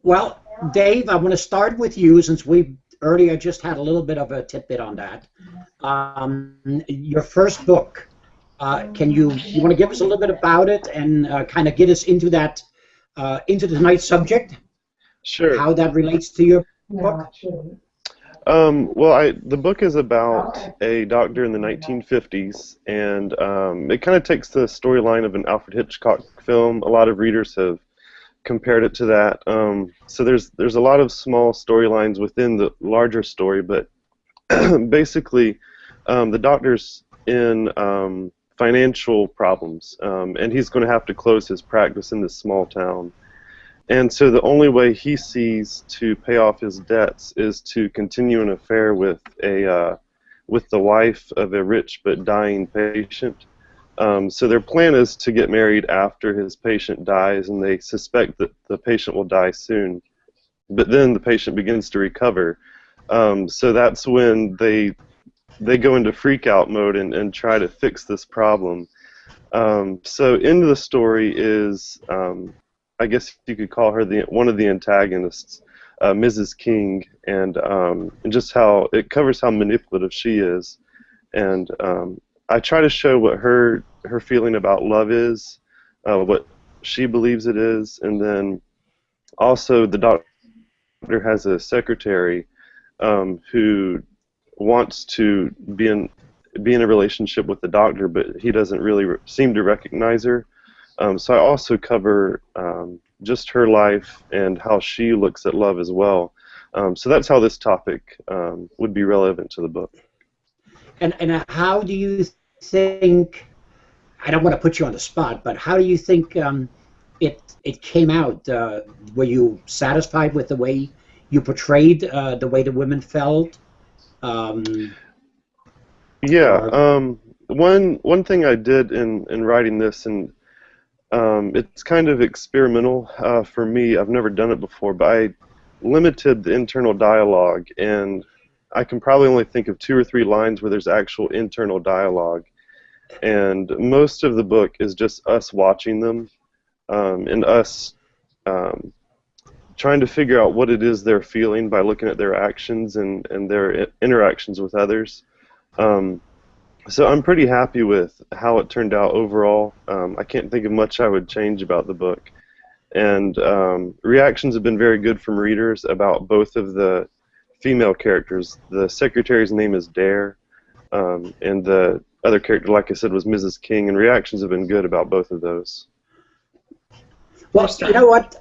Well, Dave, I want to start with you since we earlier just had a little bit of a tidbit on that. Your first book. You want to give us a little bit about it and kind of get us into that into tonight's subject? Sure. How that relates to your book? Well, the book is about a doctor in the 1950s, and it kind of takes the storyline of an Alfred Hitchcock film. A lot of readers have compared it to that. So there's a lot of small storylines within the larger story, but basically, the doctor's in financial problems, and he's going to have to close his practice in this small town. And so the only way he sees to pay off his debts is to continue an affair with the wife of a rich but dying patient. So their plan is to get married after his patient dies, and they suspect that the patient will die soon. But then the patient begins to recover. So that's when they go into freak-out mode and try to fix this problem. So into the story is, I guess you could call her one of the antagonists, Mrs. King, and just how it covers how manipulative she is, and I try to show what her feeling about love is, what she believes it is, and then also the doctor has a secretary who wants to be in a relationship with the doctor, but he doesn't really seem to recognize her. So I also cover just her life and how she looks at love as well. So that's how this topic would be relevant to the book. And how do you think, I don't want to put you on the spot, but how do you think it came out? Were you satisfied with the way you portrayed the way the women felt? Yeah. One thing I did in writing this, and it's kind of experimental for me. I've never done it before, but I limited the internal dialogue, and I can probably only think of 2 or 3 lines where there's actual internal dialogue. And most of the book is just us watching them and us trying to figure out what it is they're feeling by looking at their actions and their interactions with others. So I'm pretty happy with how it turned out overall. I can't think of much I would change about the book. And reactions have been very good from readers about both of the female characters. The secretary's name is Dare, and the other character, like I said, was Mrs. King, and reactions have been good about both of those. Well, you know what?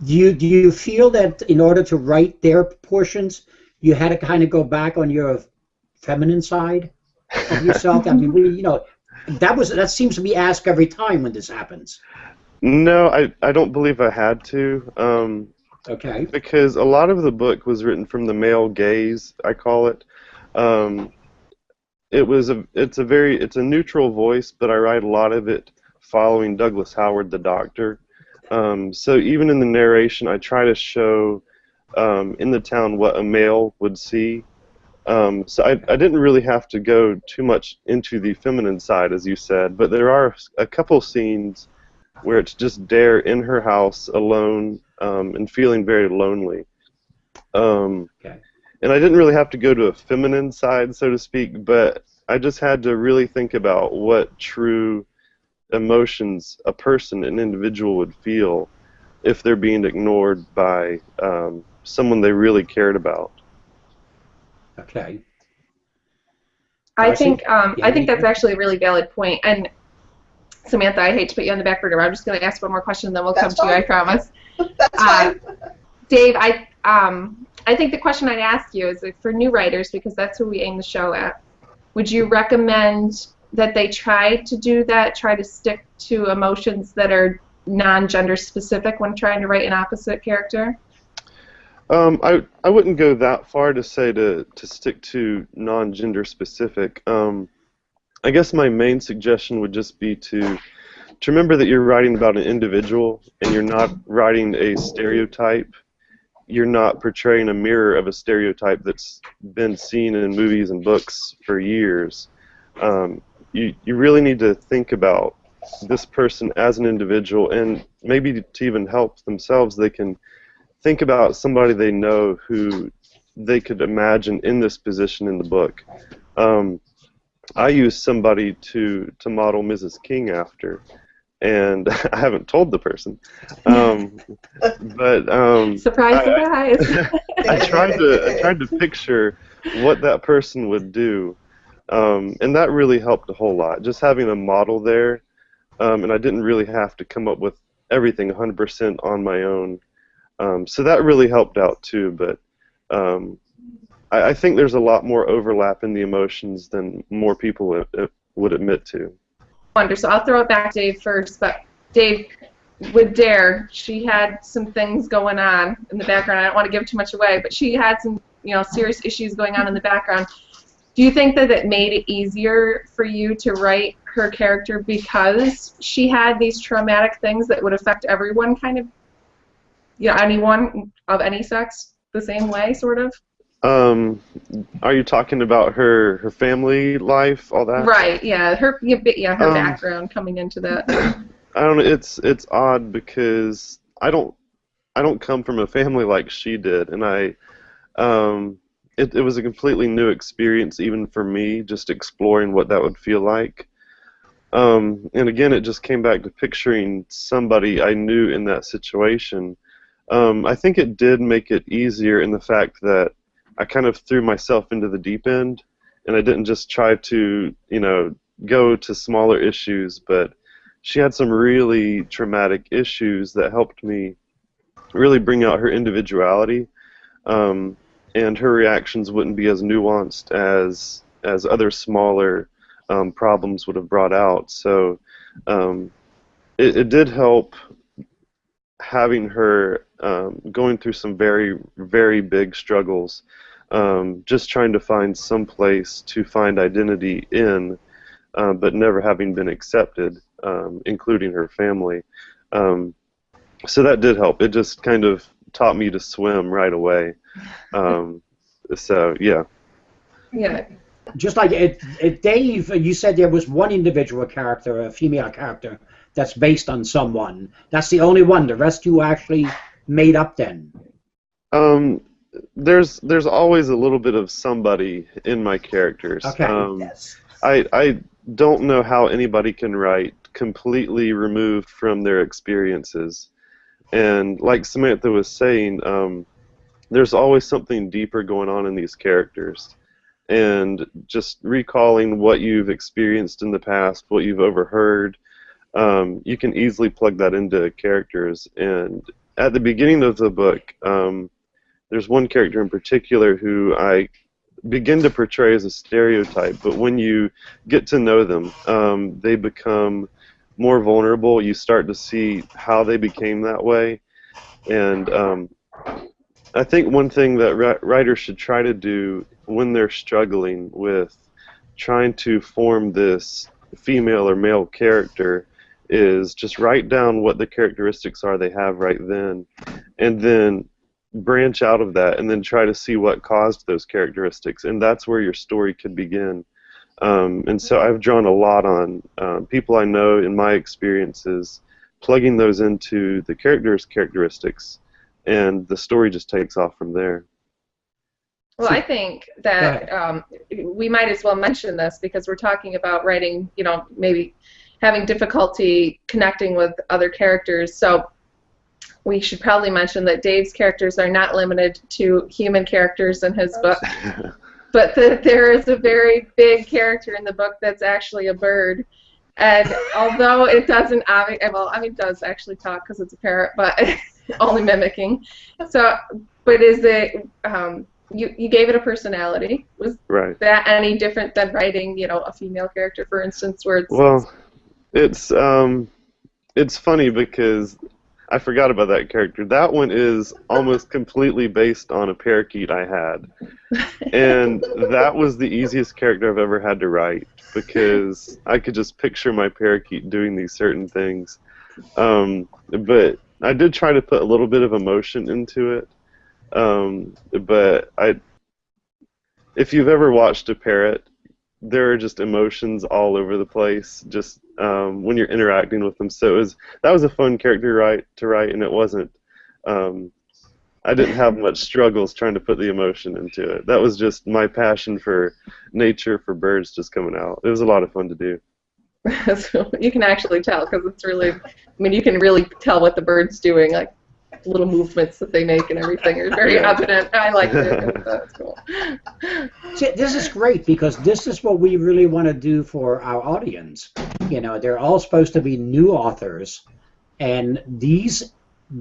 Do you feel that in order to write their portions, you had to kind of go back on your feminine side of yourself? I mean, that seems to be asked every time when this happens. No, I don't believe I had to. Okay. Because a lot of the book was written from the male gaze, I call it. It's a neutral voice, but I write a lot of it following Douglas Howard, the doctor. So even in the narration, I try to show in the town what a male would see. So I didn't really have to go too much into the feminine side, as you said, but there are a couple scenes where it's just Dare in her house alone and feeling very lonely. Okay. And I didn't really have to go to a feminine side, so to speak, but I just had to really think about what true emotions a person, an individual, would feel if they're being ignored by someone they really cared about. Okay. I think that's actually a really valid point. And Samantha, I hate to put you on the back burner. I'm just going to ask one more question, then we'll come to you. I promise. That's fine. Dave, I think the question I'd ask you is for new writers, because that's who we aim the show at. Would you recommend that they try to do that, try to stick to emotions that are non-gender specific when trying to write an opposite character? I wouldn't go that far to say to stick to non-gender specific. I guess my main suggestion would just be to remember that you're writing about an individual and you're not writing a stereotype. You're not portraying a mirror of a stereotype that's been seen in movies and books for years. You really need to think about this person as an individual, and maybe to even help themselves, they can think about somebody they know who they could imagine in this position in the book. I used somebody to model Mrs. King after, and I haven't told the person. But surprise, surprise. I tried to picture what that person would do, and that really helped a whole lot. Just having a model there, and I didn't really have to come up with everything 100% on my own. So that really helped out too. But I think there's a lot more overlap in the emotions than more people would admit to. So I'll throw it back to Dave first, but Dave, with Dare, she had some things going on in the background. I don't want to give too much away, but she had some, serious issues going on in the background. Do you think that it made it easier for you to write her character because she had these traumatic things that would affect everyone, kind of, anyone of any sex the same way, sort of? Are you talking about her family life, all that? Right. Yeah. Her background coming into that. I don't know. It's odd because I don't come from a family like she did, and it was a completely new experience even for me, just exploring what that would feel like. And again, it just came back to picturing somebody I knew in that situation. I think it did make it easier in the fact that I kind of threw myself into the deep end, and I didn't just try to, go to smaller issues, but she had some really traumatic issues that helped me really bring out her individuality, and her reactions wouldn't be as nuanced as other smaller problems would have brought out. So it did help having her going through some very, very big struggles, just trying to find some place to find identity in, but never having been accepted, including her family. So that did help. It just kind of taught me to swim right away. So, yeah. Yeah. Just like Dave, you said there was one individual character, a female character, that's based on someone. That's the only one. The rest you actually made up then. There's always a little bit of somebody in my characters. Okay. Yes. I don't know how anybody can write completely removed from their experiences. And like Samantha was saying, there's always something deeper going on in these characters. And just recalling what you've experienced in the past, what you've overheard, you can easily plug that into characters. And at the beginning of the book, there's one character in particular who I begin to portray as a stereotype, but when you get to know them, they become more vulnerable. You start to see how they became that way. And I think one thing that writers should try to do when they're struggling with trying to form this female or male character is just write down what the characteristics are they have right then, and then branch out of that, and then try to see what caused those characteristics, and that's where your story could begin. And so I've drawn a lot on people I know in my experiences, plugging those into the character's characteristics, and the story just takes off from there. Well, I think that we might as well mention this because we're talking about writing, maybe having difficulty connecting with other characters. So we should probably mention that Dave's characters are not limited to human characters in his book, but there is a very big character in the book that's actually a bird. And although it doesn't, it does actually talk because it's a parrot, but only mimicking. So, but is it, you gave it a personality. Was that any different than writing, a female character, for instance, where it's... Well, it's funny because I forgot about that character. That one is almost completely based on a parakeet I had. And that was the easiest character I've ever had to write because I could just picture my parakeet doing these certain things. But I did try to put a little bit of emotion into it. But if you've ever watched a parrot, there are just emotions all over the place just when you're interacting with them. So that was a fun character to write, and it wasn't I didn't have much struggles trying to put the emotion into it. That was just my passion for nature, for birds just coming out. It was a lot of fun to do. So you can actually tell because it's really, I mean, you can really tell what the bird's doing, like little movements that they make and everything are very evident. I liked it. That's cool. See, this is great because this is what we really want to do for our audience. You know, they're all supposed to be new authors, and these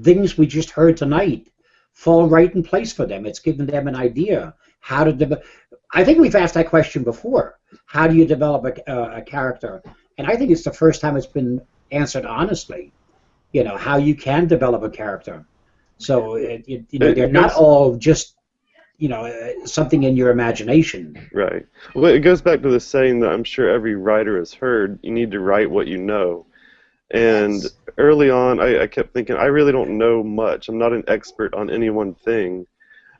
things we just heard tonight fall right in place for them. It's given them an idea how to develop. I think we've asked that question before. How do you develop a character? And I think it's the first time it's been answered honestly. You know, how you can develop a character. So you know, they're not all just, you know, something in your imagination. Right. Well, it goes back to the saying that I'm sure every writer has heard: you need to write what you know. And early on, I kept thinking, I really don't know much. I'm not an expert on any one thing.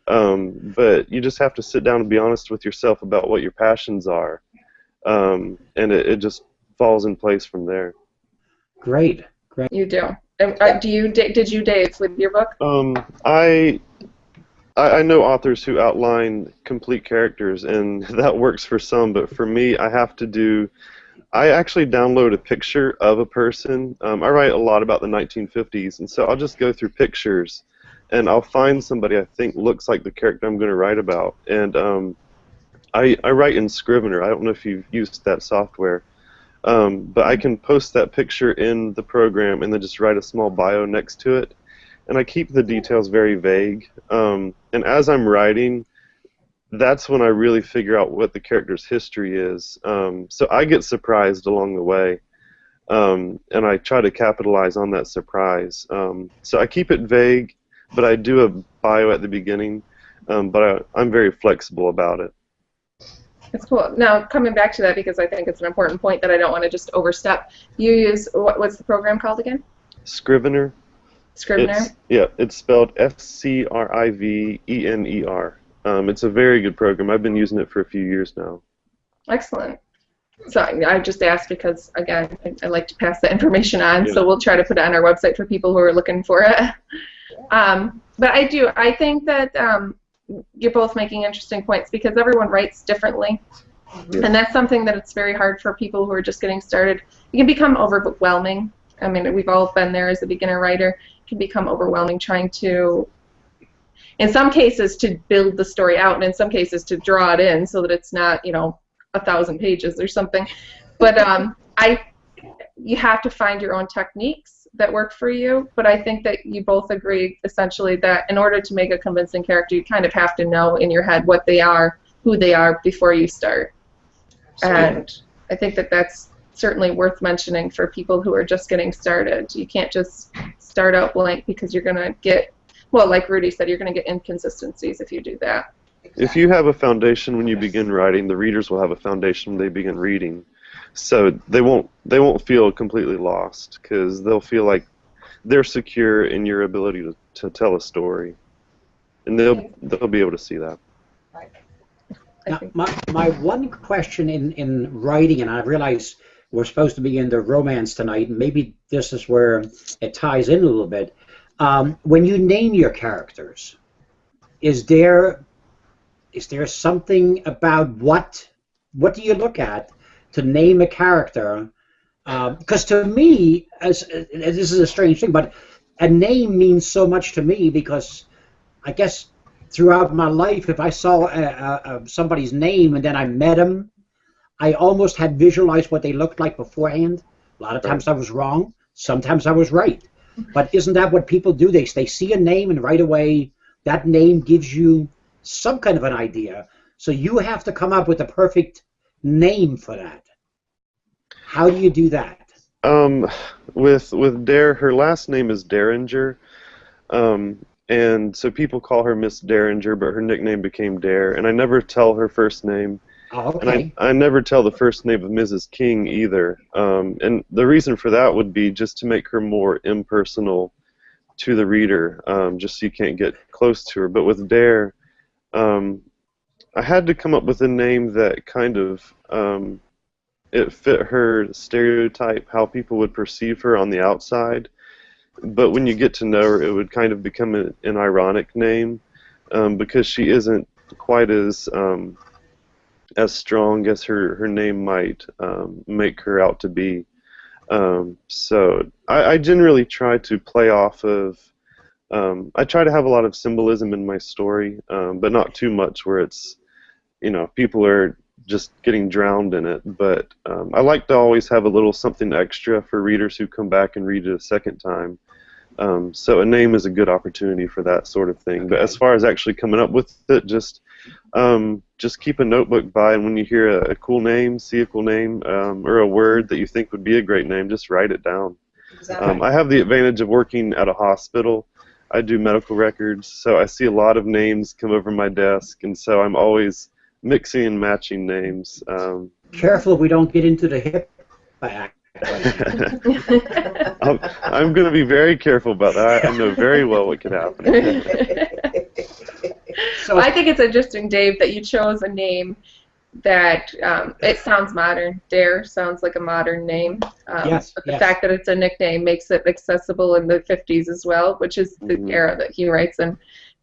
But you just have to sit down and be honest with yourself about what your passions are. And it just falls in place from there. Great. You do. Did you, Dave, with your book? I know authors who outline complete characters, and that works for some, but for me, I actually download a picture of a person. I write a lot about the 1950s, and so I'll just go through pictures, and I'll find somebody I think looks like the character I'm going to write about. And I write in Scrivener. I don't know if you've used that software. But I can post that picture in the program and then just write a small bio next to it. And I keep the details very vague. And as I'm writing, that's when I really figure out what the character's history is. So I get surprised along the way. And I try to capitalize on that surprise. So I keep it vague, but I do a bio at the beginning. But I'm very flexible about it. It's cool. Now, coming back to that, because I think it's an important point that I don't want to just overstep, you use, what's the program called again? Scrivener. Scrivener? It's spelled Scrivener. It's a very good program. I've been using it for a few years now. Excellent. So I just asked because, again, I like to pass that information on, so we'll try to put it on our website for people who are looking for it. But I think that you're both making interesting points because everyone writes differently, and that's something that it's very hard for people who are just getting started. It can become overwhelming. I mean, we've all been there as a beginner writer. It can become overwhelming trying to, in some cases, to build the story out, and in some cases to draw it in so that it's not, you know, 1,000 pages or something. But you have to find your own techniques that work for you, but I think that you both agree essentially that in order to make a convincing character, you kind of have to know in your head what they are, who they are, before you start. And I think that that's certainly worth mentioning for people who are just getting started. You can't just start out blank because you're going to get, well, like Rudy said, you're going to get inconsistencies if you do that. If you have a foundation when you begin writing, the readers will have a foundation when they begin reading. So they won't feel completely lost because they'll feel like they're secure in your ability to tell a story, and they'll be able to see that. Now, my one question in writing, and I realize we're supposed to be in the romance tonight, and maybe this is where it ties in a little bit. When you name your characters, is there something about what do you look at to name a character? Because to me, this is a strange thing, but a name means so much to me because I guess throughout my life, if I saw somebody's name and then I met them, I almost had visualized what they looked like beforehand. A lot of times I was wrong. Sometimes I was right. But isn't that what people do? They see a name and right away that name gives you some kind of an idea. So you have to come up with the perfect name for that. How do you do that? With Dare, her last name is Derringer, and so people call her Miss Derringer, but her nickname became Dare, and I never tell her first name. Oh, okay. And I never tell the first name of Mrs. King either, and the reason for that would be just to make her more impersonal to the reader, just so you can't get close to her. But with Dare, I had to come up with a name that kind of it fit her stereotype, how people would perceive her on the outside. but when you get to know her, it would kind of become an ironic name, because she isn't quite as strong as her name might make her out to be. So I generally try to play off of. I try to have a lot of symbolism in my story, but not too much where it's, people are just getting drowned in it. But I like to always have a little something extra for readers who come back and read it a second time. So a name is a good opportunity for that sort of thing. But as far as actually coming up with it, just keep a notebook by, and when you hear a cool name, see a cool name, or a word that you think would be a great name, just write it down. Exactly. I have the advantage of working at a hospital. I do medical records, so I see a lot of names come over my desk, and so I'm always mixing and matching names. Careful we don't get into the hip back. I'm going to be very careful about that. I know very well what could happen. So I think it's interesting, Dave, that you chose a name that it sounds modern. Dare sounds like a modern name. Yes, but the fact that it's a nickname makes it accessible in the 50s as well, which is the era that he writes in.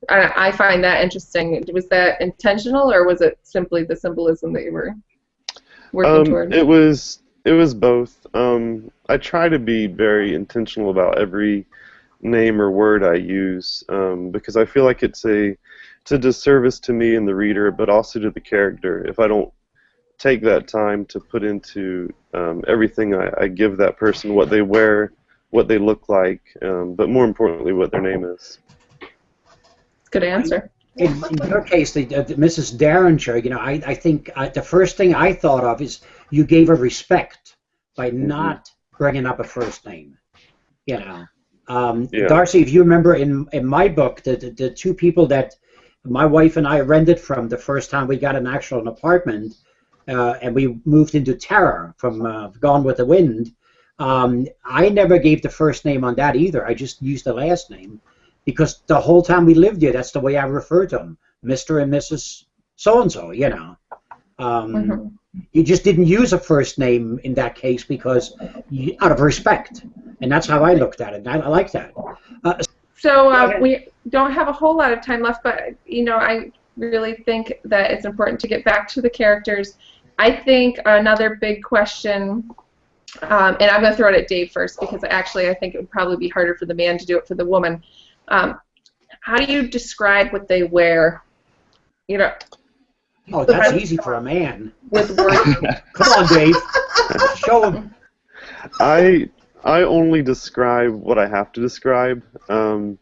I find that interesting. Was that intentional, or was it simply the symbolism that you were working toward? It was both. I try to be very intentional about every name or word I use, because I feel like it's a disservice to me and the reader, but also to the character, if I don't take that time to put into everything I give that person, what they wear, what they look like, but more importantly, what their name is. Good answer. In your case, the Mrs. Derringer, I think the first thing I thought of is you gave her respect by not bringing up a first name. Yeah. Darcy, if you remember in my book, the two people that my wife and I rented from the first time we got an apartment, and we moved into Terror from Gone with the Wind, I never gave the first name on that either. I just used the last name, because the whole time we lived here, that's the way I referred to them, Mr. and Mrs. So-and-so, You just didn't use a first name in that case because out of respect, and that's how I looked at it. I like that. So we don't have a whole lot of time left, but I really think that it's important to get back to the characters. I think another big question, and I'm going to throw it at Dave first, because actually I think it would probably be harder for the man to do it for the woman. How do you describe what they wear? Oh, that's easy for a man. With words. Come on, Dave. Show him. I only describe what I have to describe. And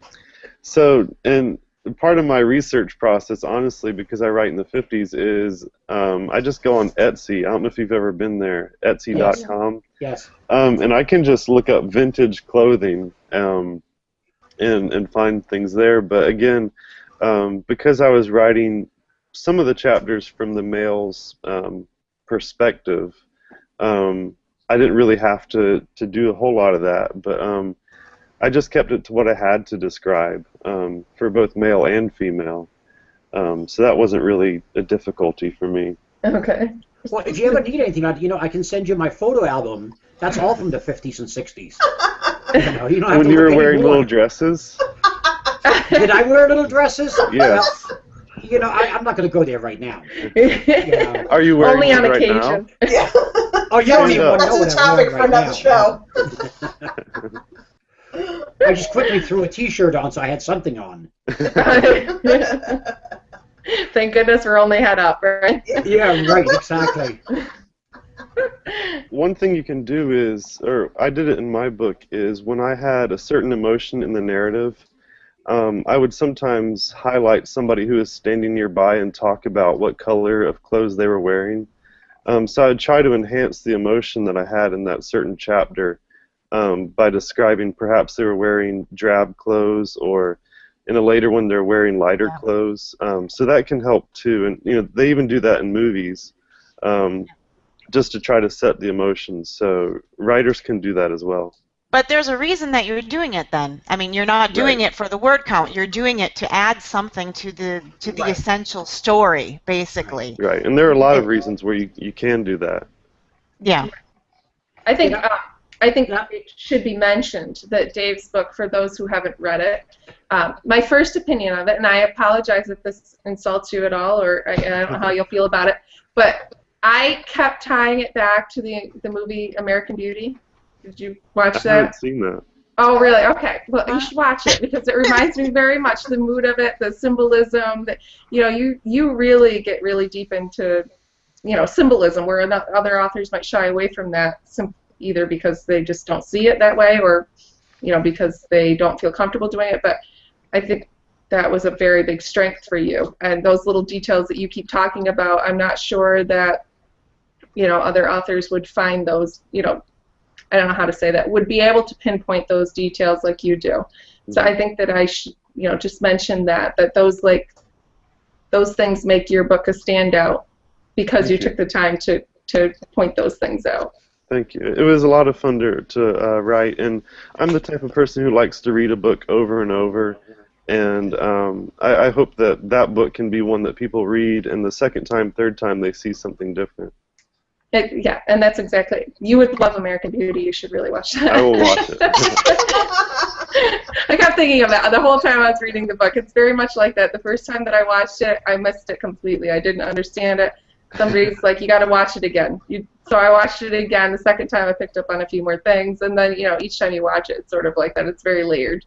part of my research process, honestly, because I write in the 50s, is I just go on Etsy. I don't know if you've ever been there, Etsy.com. Yes. And I can just look up vintage clothing and find things there. But again, because I was writing some of the chapters from the male's perspective, I didn't really have to do a whole lot of that, but I just kept it to what I had to describe for both male and female. So that wasn't really a difficulty for me. Okay. Well, if you ever need anything, I can send you my photo album. That's all from the 50s and 60s. You don't have when to you were look wearing anymore. little dresses? Did I wear little dresses? Yes. Well, I'm not going to go there right now. Are you wearing Only on one right occasion. now? Yeah. Oh, you don't even know That's what a I'm topic wearing for right another now. show. I just quickly threw a T-shirt on, so I had something on. Thank goodness we're only head up, right? Yeah, right, exactly. One thing you can do is, or I did it in my book, is when I had a certain emotion in the narrative, I would sometimes highlight somebody who is standing nearby and talk about what color of clothes they were wearing. So I would try to enhance the emotion that I had in that certain chapter by describing perhaps they were wearing drab clothes, or in a later one they're wearing lighter clothes. So that can help too, and they even do that in movies, just to try to set the emotions. So writers can do that as well. But there's a reason that you're doing it then. I mean, you're not doing it for the word count. You're doing it to add something to the essential story, basically. Right, and there are a lot of reasons where you can do that. Yeah. I think I think it should be mentioned that Dave's book, for those who haven't read it, my first opinion of it, and I apologize if this insults you at all, or I don't know how you'll feel about it, but I kept tying it back to the movie American Beauty. Did you watch that? I haven't seen that. Oh, really? Okay. Well, you should watch it because it reminds me very much the mood of it, the symbolism. That you really get really deep into symbolism, where other authors might shy away from that, either because they just don't see it that way, or because they don't feel comfortable doing it. But I think that was a very big strength for you, and those little details that you keep talking about, I'm not sure that other authors would find those, I don't know how to say that, would be able to pinpoint those details like you do. So I think that I should, just mention that those things make your book a standout because you took the time to point those things out. Thank you. It was a lot of fun to write, and I'm the type of person who likes to read a book over and over, and I hope that book can be one that people read, and the second time, third time, they see something different. Yeah, and that's exactly it. You would love American Beauty. You should really watch that. I will watch it. I kept thinking of that the whole time I was reading the book. It's very much like that. The first time that I watched it, I missed it completely. I didn't understand it. Somebody's like, you got to watch it again. So I watched it again. The second time I picked up on a few more things, and then each time you watch it, it's sort of like that. It's very layered.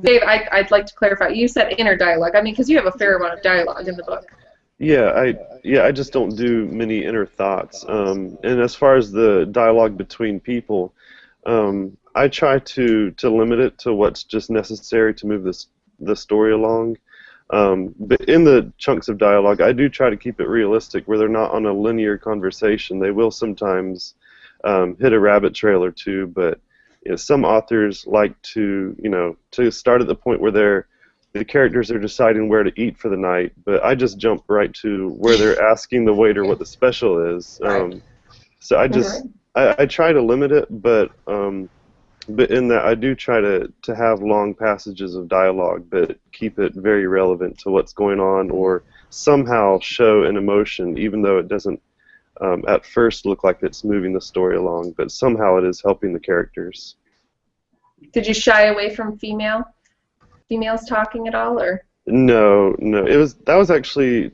Dave, I'd like to clarify. You said inner dialogue. I mean, because you have a fair amount of dialogue in the book. Yeah, I just don't do many inner thoughts. And as far as the dialogue between people, I try to limit it to what's just necessary to move the story along. But in the chunks of dialogue, I do try to keep it realistic, where they're not on a linear conversation. They will sometimes hit a rabbit trail or two, but some authors like to start at the point where the characters are deciding where to eat for the night, but I just jump right to where they're asking the waiter what the special is. So I try to limit it, but in that I do try to have long passages of dialogue, but keep it very relevant to what's going on, or somehow show an emotion, even though it doesn't at first look like it's moving the story along, but somehow it is helping the characters. Did you shy away from females talking at all, or? No. That was actually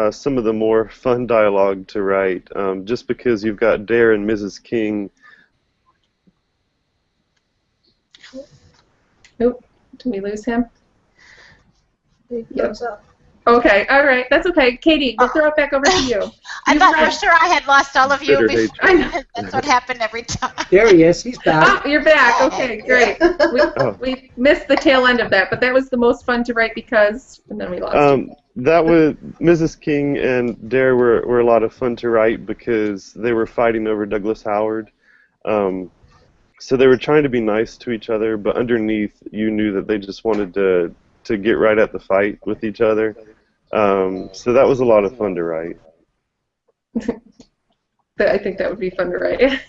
some of the more fun dialogue to write, just because you've got Dare and Mrs. King. Nope. Did we lose him? Yep. Okay, all right, that's okay. Katie, we'll throw it back over to you. I thought for sure I had lost all of you before. That's what happened every time. There he is. He's back. Oh, you're back. Okay, great. We missed the tail end of that, but that was the most fun to write because, and then we lost you. That was Mrs. King and Dare were a lot of fun to write because they were fighting over Douglas Howard. So they were trying to be nice to each other, but underneath you knew that they just wanted to get right at the fight with each other. So that was a lot of fun to write. I think that would be fun to write.